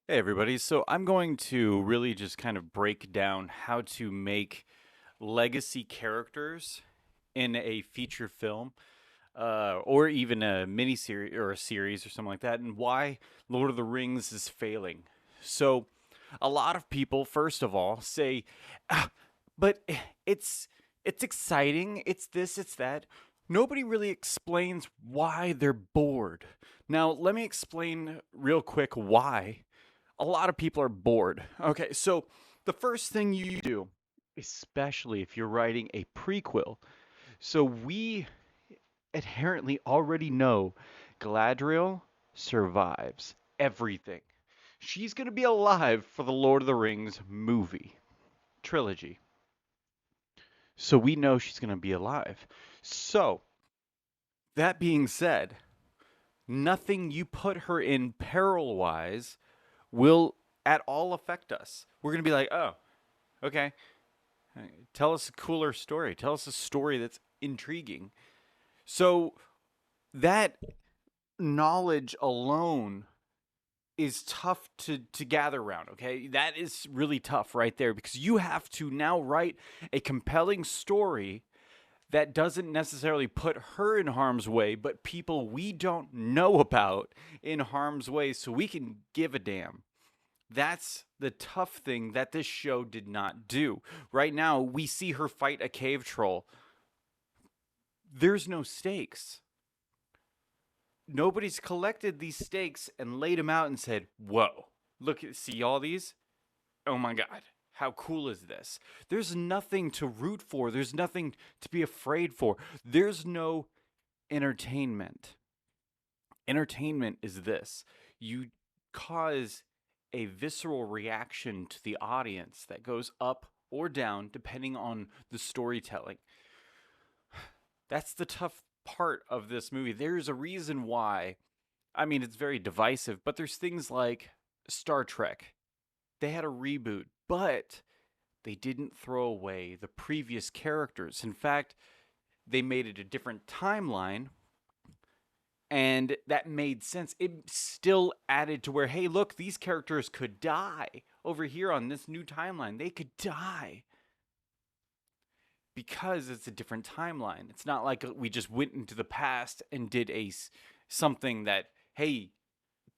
Hey everybody, so I'm going to really just kind of break down how to make legacy characters in a feature film, or even a mini series or a series or something like that, and why Lord of the Rings is failing. So, a lot of people, first of all, say, "Ah, but it's exciting, it's this, it's that." Nobody really explains why they're bored. Now, let me explain real quick why a lot of people are bored. Okay, so the first thing you do, especially if you're writing a prequel, so we inherently already know Galadriel survives everything. She's going to be alive for the Lord of the Rings movie trilogy. So we know she's going to be alive. So, that being said, nothing you put her in peril wise will at all affect us. We're going to be like, oh, okay, tell us a cooler story. Tell us a story that's intriguing. So that knowledge alone is tough to gather around, okay? That is really tough right there because you have to now write a compelling story that doesn't necessarily put her in harm's way, but people we don't know about in harm's way so we can give a damn. That's the tough thing that this show did not do. Right now, we see her fight a cave troll. There's no stakes. Nobody's collected these stakes and laid them out and said, "Whoa, look, see all these? Oh my god, how cool is this?" There's nothing to root for. There's nothing to be afraid for. There's no entertainment. Entertainment is this: you cause a visceral reaction to the audience that goes up or down depending on the storytelling. That's the tough part of this movie. There's a reason why. I mean, it's very divisive, but there's things like Star Trek. They had a reboot, but they didn't throw away the previous characters. In fact, they made it a different timeline, and that made sense. It still added to where, hey, look, these characters could die over here on this new timeline. They could die because it's a different timeline. It's not like we just went into the past and did something that, hey,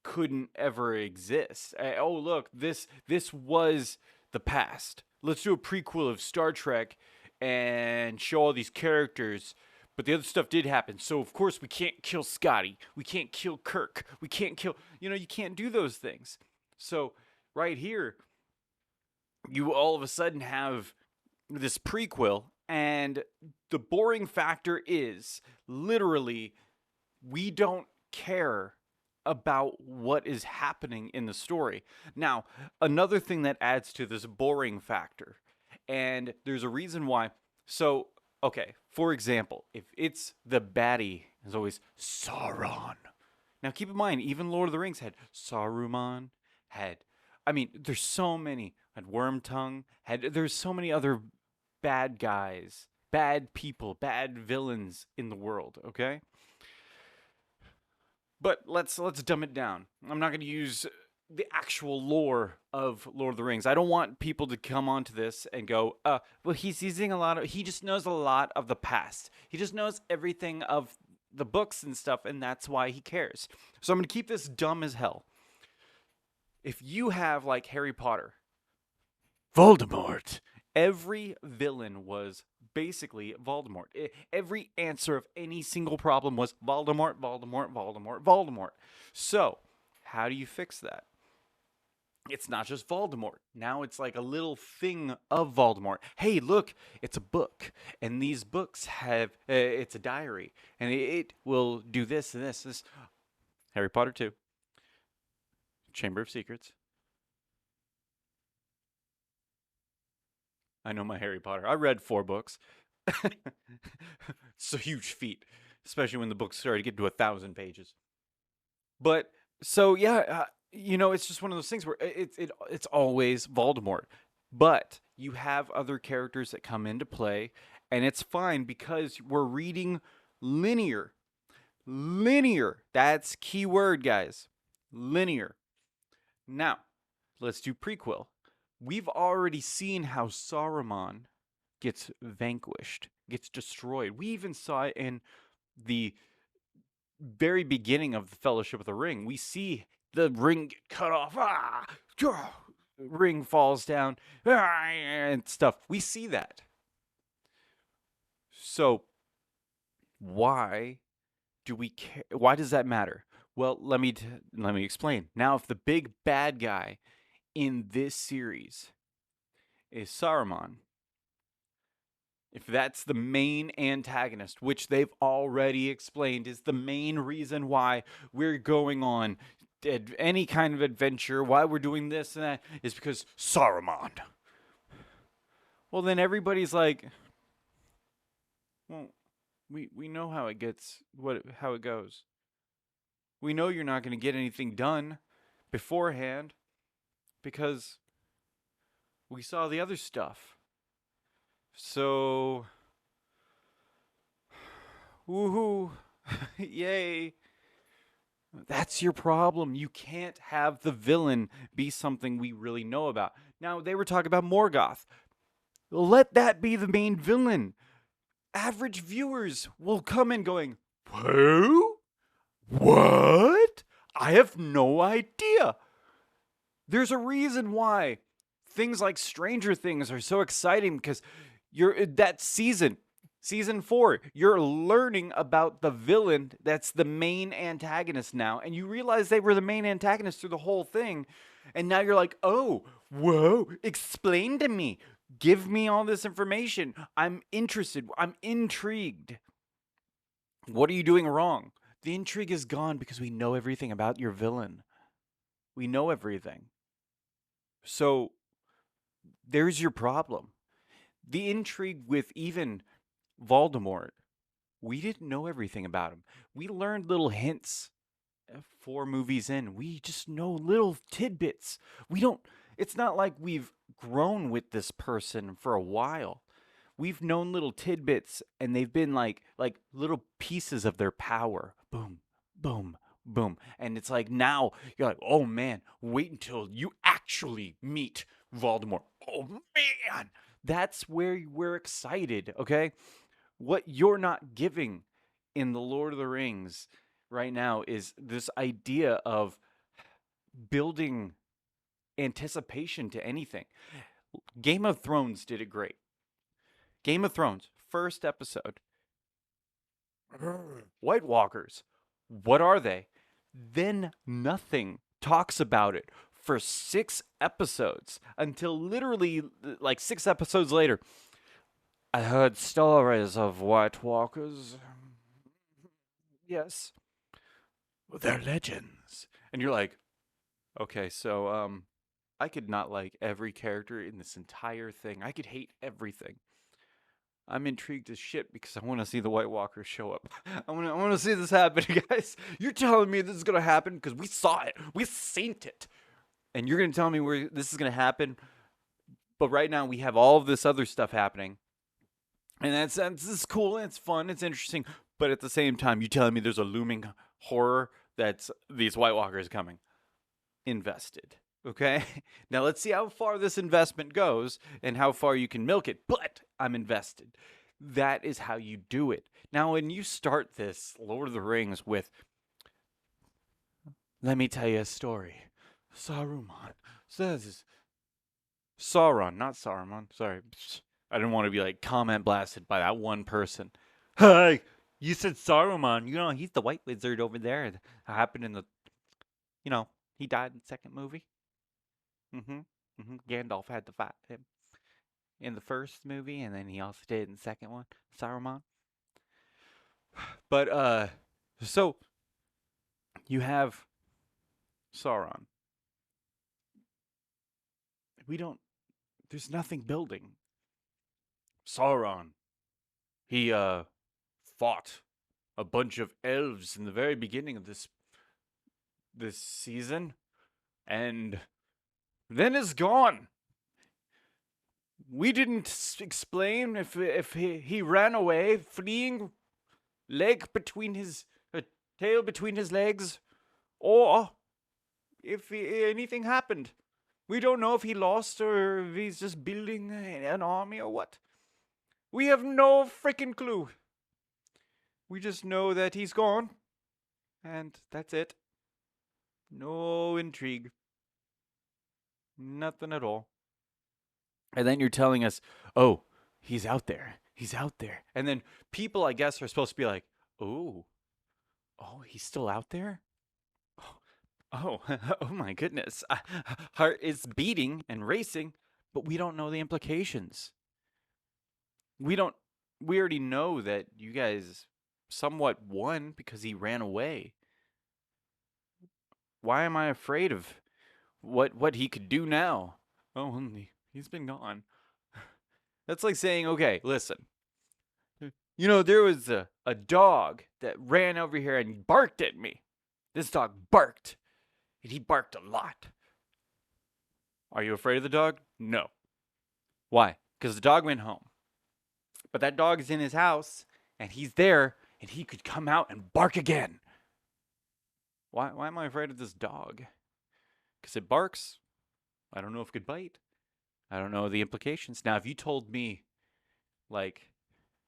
couldn't ever exist. Oh, look, this was the past. Let's do a prequel of Star Trek and show all these characters. But the other stuff did happen. So of course we can't kill Scotty. We can't kill Kirk. We can't kill, you can't do those things. So right here, you all of a sudden have this prequel, and the boring factor is literally we don't care about what is happening in the story. Now, another thing that adds to this boring factor, and there's a reason why. So, okay, for example, if it's the baddie, is always Sauron. Now, keep in mind, even Lord of the Rings had Saruman, had, I mean, there's so many, had Wormtongue, there's so many other bad guys, bad people, bad villains in the world, okay? But let's dumb it down. I'm not going to use the actual lore of Lord of the Rings. I don't want people to come onto this and go, well, he's using a lot of, he just knows a lot of the past. He just knows everything of the books and stuff, and that's why he cares." So I'm going to keep this dumb as hell. If you have, like, Harry Potter, Voldemort, every villain was basically Voldemort. Every answer of any single problem was Voldemort, Voldemort, Voldemort, Voldemort. So, how do you fix that? It's not just Voldemort. Now it's like a little thing of Voldemort. Hey, look, it's a book. And these books have, it's a diary. And it will do this and this, this. Harry Potter 2, Chamber of Secrets. I know my Harry Potter. I read 4 books. It's a huge feat, especially when the books started to get to 1,000 pages. But so yeah, it's just one of those things where it's always Voldemort, but you have other characters that come into play, and it's fine because we're reading linear. Linear. That's key word, guys. Linear. Now, let's do prequel. We've already seen how Saruman gets vanquished, gets destroyed. We even saw it in the very beginning of the Fellowship of the Ring. We see the ring get cut off. Ring falls down and stuff. We see that. So why do we care? Why does that matter? Well, let me explain. Now, if the big bad guy in this series is Saruman, if that's the main antagonist, which they've already explained is the main reason why we're going on any kind of adventure, why we're doing this and that, is because Saruman. Well, then everybody's like, well, we know how it gets, how it goes. We know you're not going to get anything done beforehand because we saw the other stuff. So, woohoo, yay. That's your problem. You can't have the villain be something we really know about. Now, they were talking about Morgoth. Let that be the main villain. Average viewers will come in going, who? What? I have no idea. There's a reason why things like Stranger Things are so exciting because that season 4, you're learning about the villain that's the main antagonist now, and you realize they were the main antagonist through the whole thing, and now you're like, oh, whoa, explain to me. Give me all this information. I'm interested. I'm intrigued. What are you doing wrong? The intrigue is gone because we know everything about your villain. We know everything. So there's your problem. The intrigue with even Voldemort, we didn't know everything about him. We learned little hints 4 movies in. We just know little tidbits. It's not like we've grown with this person for a while. We've known little tidbits, and they've been like little pieces of their power. Boom, boom, boom. And it's like now you're like, oh man, wait until you actually meet Voldemort. Oh man, that's where we're excited, okay? What you're not giving in The Lord of the Rings right now is this idea of building anticipation to anything. Game of Thrones did it great. Game of Thrones, first episode. White Walkers, what are they? Then nothing talks about it for 6 episodes until literally like 6 episodes later. I heard stories of White Walkers. Yes. Well, they're legends. And you're like, okay, so I could not like every character in this entire thing. I could hate everything. I'm intrigued as shit because I want to see the White Walkers show up. I want to see this happen, guys. You're telling me this is going to happen because we saw it. We've seen it. And you're going to tell me where this is going to happen. But right now we have all of this other stuff happening. And it's cool, and it's fun, it's interesting. But at the same time, you telling me there's a looming horror that's these White Walkers coming. Invested. Okay? Now let's see how far this investment goes and how far you can milk it. But I'm invested. That is how you do it. Now, when you start this Lord of the Rings with, let me tell you a story. Saruman says, Sauron, not Saruman. Sorry. I didn't want to be like comment blasted by that one person. Hey, you said Saruman. You know, he's the white wizard over there. It happened in the, he died in the second movie. Gandalf had to fight him in the first movie, and then he also did in the second one, Saruman. But, so, you have Sauron. There's nothing building. Sauron, he, fought a bunch of elves in the very beginning of this season, and then is gone. We didn't explain if he ran away, fleeing, tail between his legs, or if anything happened. We don't know if he lost or if he's just building an army or what. We have no freaking clue. We just know that he's gone, and that's it. No intrigue. Nothing at all. And then you're telling us, oh, he's out there. He's out there. And then people, I guess, are supposed to be like, oh, he's still out there? Oh, oh my goodness. Heart is beating and racing, but we don't know the implications. We already know that you guys somewhat won because he ran away. Why am I afraid of what he could do now? Oh, he's been gone. That's like saying, okay, listen. There was a dog that ran over here and barked at me. This dog barked. And he barked a lot. Are you afraid of the dog? No. Why? Because the dog went home. But that dog is in his house, and he's there, and he could come out and bark again. Why am I afraid of this dog? Because it barks. I don't know if it could bite. I don't know the implications. Now, if you told me, like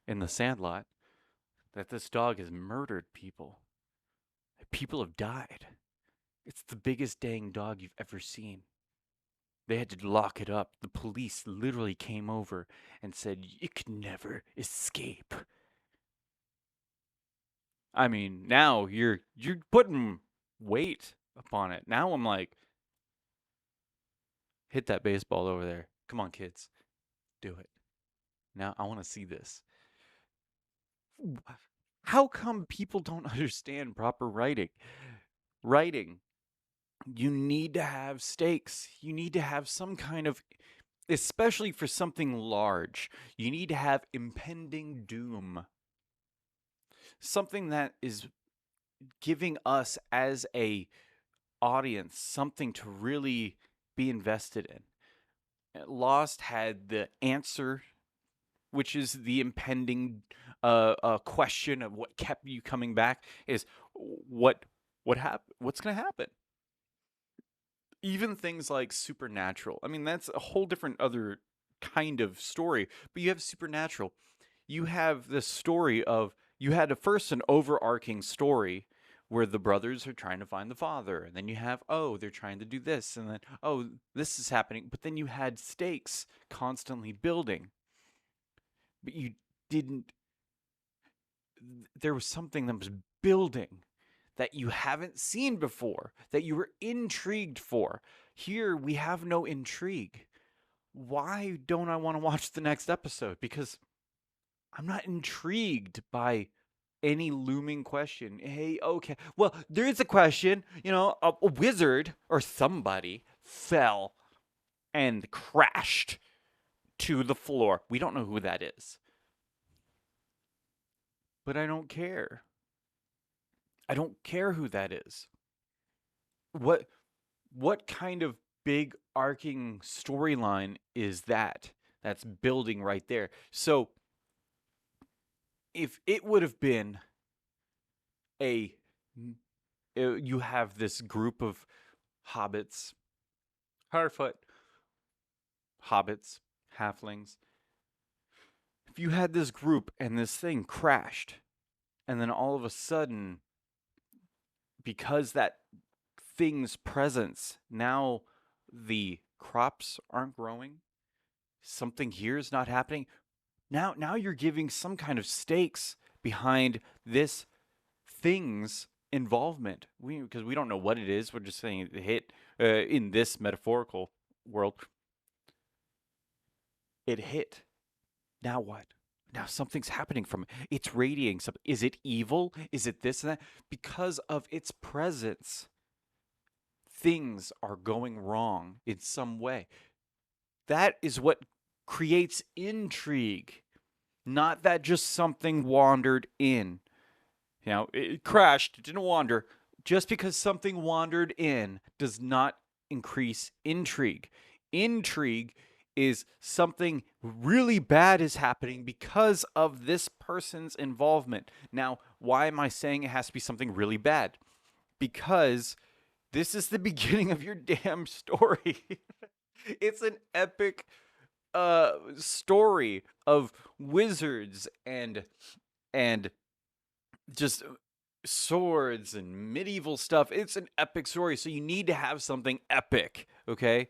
in The Sandlot, that this dog has murdered people, people have died, it's the biggest dang dog you've ever seen. They had to lock it up. The police literally came over and said, it could never escape. I mean, now you're putting weight upon it. Now I'm like, hit that baseball over there. Come on, kids. Do it. Now I want to see this. How come people don't understand proper writing? Writing. You need to have stakes. You need to have some kind of, especially for something large, you need to have impending doom. Something that is giving us as a audience something to really be invested in. Lost had the answer, which is the impending question of what kept you coming back, is what happened? What's going to happen? Even things like Supernatural. I mean, that's a whole different other kind of story. But you have Supernatural. You have this story of, you had first an overarching story where the brothers are trying to find the father. And then you have, they're trying to do this. And then, this is happening. But then you had stakes constantly building. But you didn't, there was something that was building that you haven't seen before, that you were intrigued for. Here, we have no intrigue. Why don't I want to watch the next episode? Because I'm not intrigued by any looming question. Hey, okay. Well, there is a question. A wizard or somebody fell and crashed to the floor. We don't know who that is. But I don't care. I don't care who that is. What kind of big arcing storyline is that that's building right there? So if it would have been you have this group of hobbits, Harfoot, hobbits, halflings. If you had this group and this thing crashed, and then all of a sudden, because that thing's presence, now the crops aren't growing, something here is not happening. Now you're giving some kind of stakes behind this thing's involvement. Because we don't know what it is. We're just saying it hit in this metaphorical world. It hit. Now what? Now something's happening from it. It's radiating something. Is it evil? Is it this and that? Because of its presence, things are going wrong in some way. That is what creates intrigue. Not that just something wandered in. It crashed, it didn't wander. Just because something wandered in does not increase intrigue. Intrigue is something really bad is happening because of this person's involvement. Now, why am I saying it has to be something really bad? Because This is the beginning of your damn story. It's an epic story of wizards and just swords and medieval stuff. It's an epic story, so you need to have something epic, okay?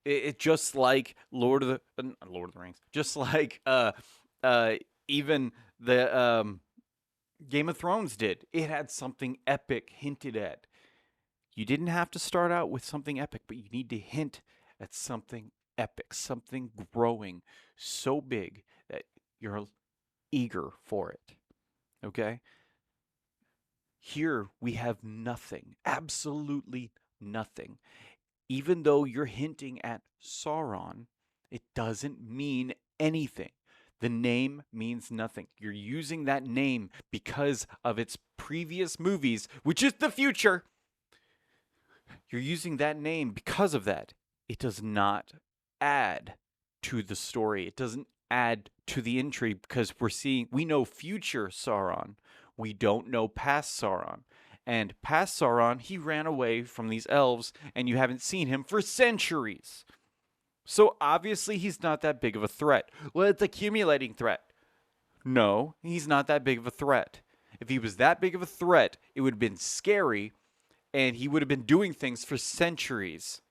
It just like Lord of the Rings, just like uh even the Game of Thrones did. It had something epic hinted at. You didn't have to start out with something epic, but you need to hint at something epic, something growing so big that you're eager for it. Okay? Here we have nothing, absolutely nothing. Even though you're hinting at Sauron, it doesn't mean anything. The name means nothing. You're using that name because of its previous movies, which is the future. You're using that name because of that. It does not add to the story. It doesn't add to the intrigue because we know future Sauron. We don't know past Sauron. And past Sauron, he ran away from these elves, and you haven't seen him for centuries. So obviously, he's not that big of a threat. Well, it's accumulating threat. No, he's not that big of a threat. If he was that big of a threat, it would have been scary, and he would have been doing things for centuries.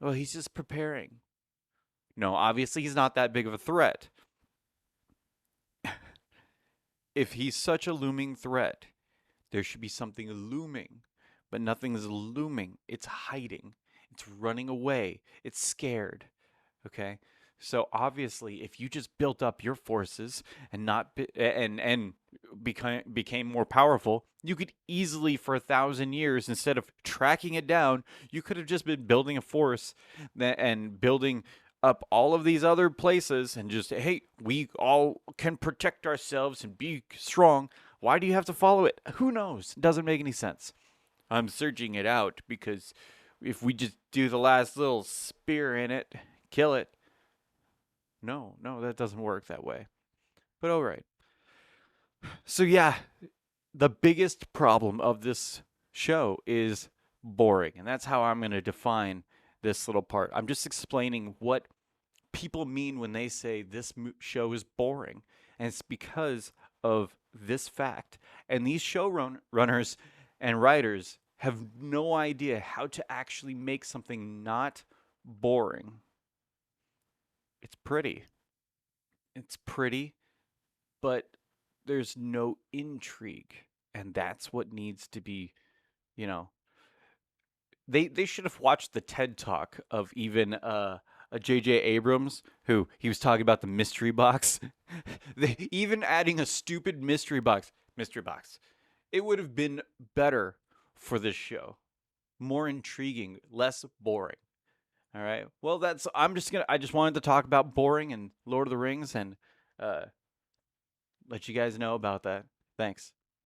Well, he's just preparing. No, obviously, he's not that big of a threat. If he's such a looming threat, there should be something looming, but nothing is looming. It's hiding. It's running away. It's scared. Okay? So obviously, if you just built up your forces and not became more powerful, you could easily for 1,000 years, instead of tracking it down, you could have just been building a force and building up all of these other places and just, hey, we all can protect ourselves and be strong. Why do you have to follow it? Who knows? It doesn't make any sense. I'm searching it out because if we just do the last little spear in it, kill it. No, that doesn't work that way. But all right. So yeah, the biggest problem of this show is boring. And that's how I'm going to define this little part. I'm just explaining what people mean when they say this show is boring. And it's because of this fact. And these showrunners and writers have no idea how to actually make something not boring. It's pretty. It's pretty, but there's no intrigue. And that's what needs to be, you know, they should have watched the TED talk of even a J.J. Abrams, who he was talking about the mystery box. Even adding a stupid mystery box, it would have been better for this show, more intriguing, less boring. All right. Well, I just wanted to talk about boring and Lord of the Rings and let you guys know about that. Thanks.